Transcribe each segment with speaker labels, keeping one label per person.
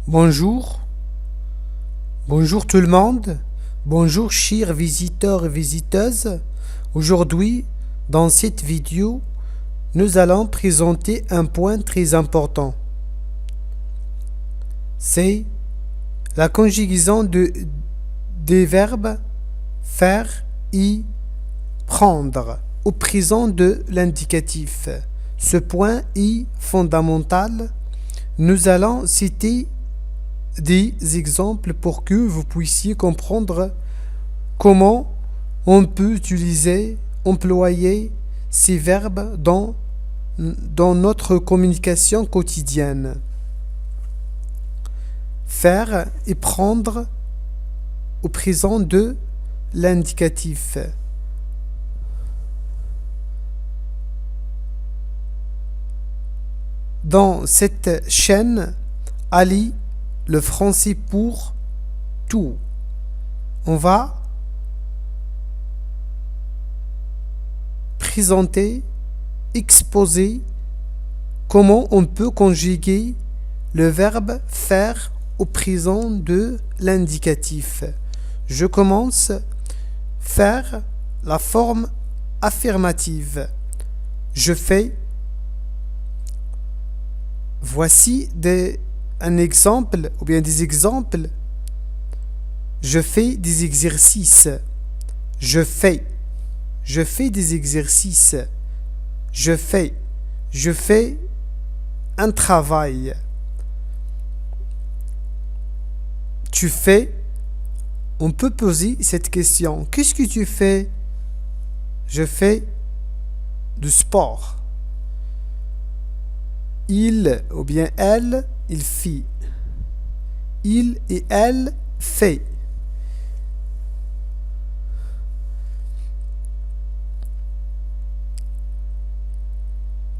Speaker 1: Bonjour, bonjour tout le monde, bonjour chers visiteurs et visiteuses. Aujourd'hui, dans cette vidéo, nous allons présenter un point très important. C'est la conjugaison des verbes faire et prendre au présent de l'indicatif. Ce point est fondamental. Nous allons citer des exemples pour que vous puissiez comprendre comment on peut employer ces verbes dans notre communication quotidienne. Faire et prendre au présent de l'indicatif. Dans cette chaîne, Ali, le français pour tout. On va présenter, exposer comment on peut conjuguer le verbe faire au présent de l'indicatif. Je commence faire la forme affirmative. Je fais. Voici un exemple ou bien des exemples. Je fais des exercices. Je fais des exercices. Je fais un travail. Tu fais. On peut poser cette question. Qu'est-ce que tu fais? Je fais du sport. Il ou bien elle, il fit. Il et elle fait.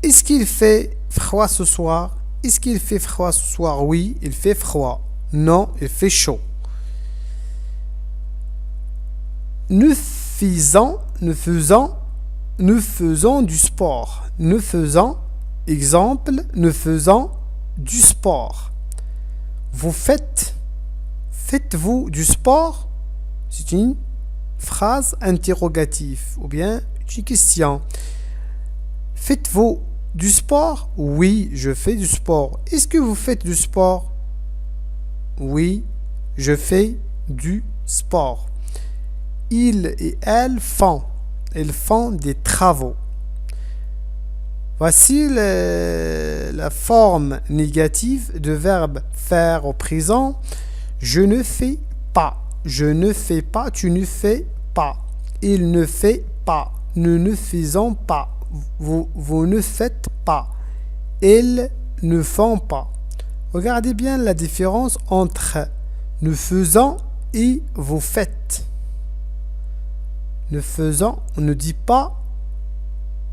Speaker 1: Est-ce qu'il fait froid ce soir? Est-ce qu'il fait froid ce soir? Oui, il fait froid. Non, il fait chaud. Nous faisons du sport. Exemple, nous faisons du sport. Faites-vous du sport? C'est une phrase interrogative ou bien une question. Faites-vous du sport? Oui, je fais du sport. Est-ce que vous faites du sport? Oui, je fais du sport. Ils et elles font. Ils font des travaux. Voici la forme négative du verbe faire au présent. Je ne fais pas. Je ne fais pas. Tu ne fais pas. Il ne fait pas. Nous ne faisons pas. Vous ne faites pas. Ils ne font pas. Regardez bien la différence entre nous faisons et vous faites. Nous faisons, on ne dit pas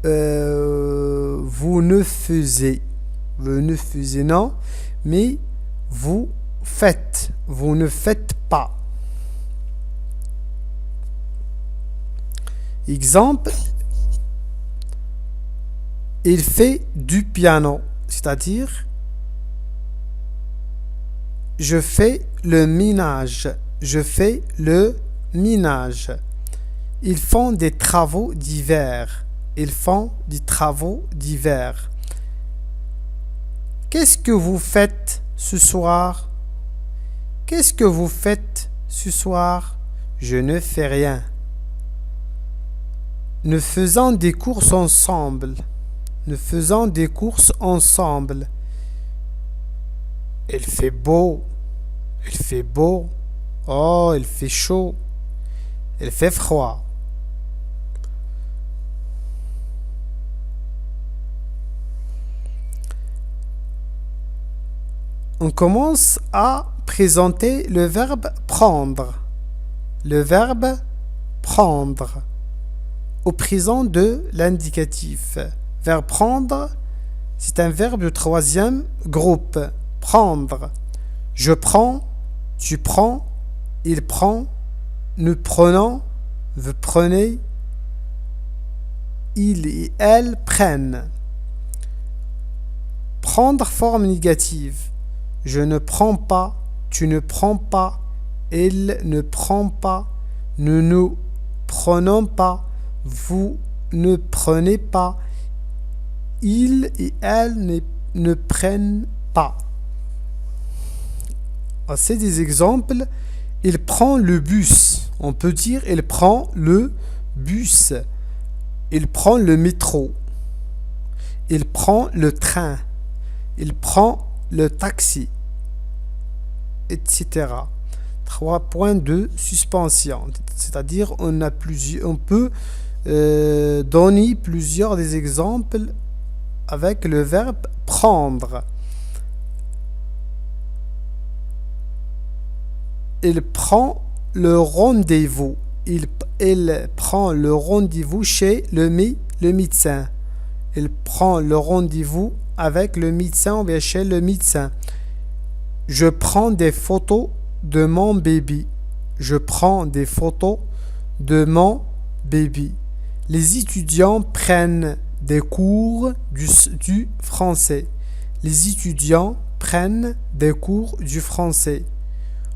Speaker 1: vous ne faisiez. Vous ne faisiez, non, mais vous faites. Vous ne faites pas. Exemple, il fait du piano, c'est-à-dire je fais le ménage. Je fais le ménage. Ils font des travaux d'hiver. Ils font des travaux d'hiver. Qu'est-ce que vous faites ce soir? Qu'est-ce que vous faites ce soir? Je ne fais rien. Nous faisons des courses ensemble. Nous faisons des courses ensemble. Il fait beau. Il fait beau. Oh, il fait chaud. Il fait froid. On commence à présenter le verbe prendre. Le verbe prendre au présent de l'indicatif. Verbe prendre, c'est un verbe de troisième groupe. Prendre. Je prends, tu prends, il prend, nous prenons, vous prenez, il et elle prennent. Prendre forme négative. je ne prends pas, tu ne prends pas, elle ne prend pas, nous ne prenons pas, vous ne prenez pas, ils et elles ne prennent pas. C'est des exemples. Il prend le bus. On peut dire il prend le bus. Il prend le métro. Il prend le train. Il prend le taxi, etc. 3 points de suspension. C'est-à-dire on peut donner plusieurs des exemples avec le verbe prendre. Il prend le rendez-vous. Il prend le rendez-vous chez le médecin. Il prend le rendez-vous avec le médecin ou bien chez le médecin. Je prends des photos de mon bébé. Je prends des photos de mon bébé. Les étudiants prennent des cours du français. Les étudiants prennent des cours du français.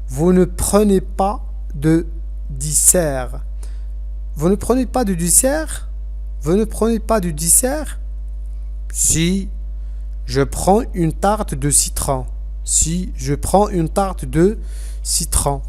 Speaker 1: Vous ne prenez pas de dessert. Vous ne prenez pas de dessert? Vous ne prenez pas de dessert? Si, je prends une tarte de citron. Si, je prends une tarte de citron.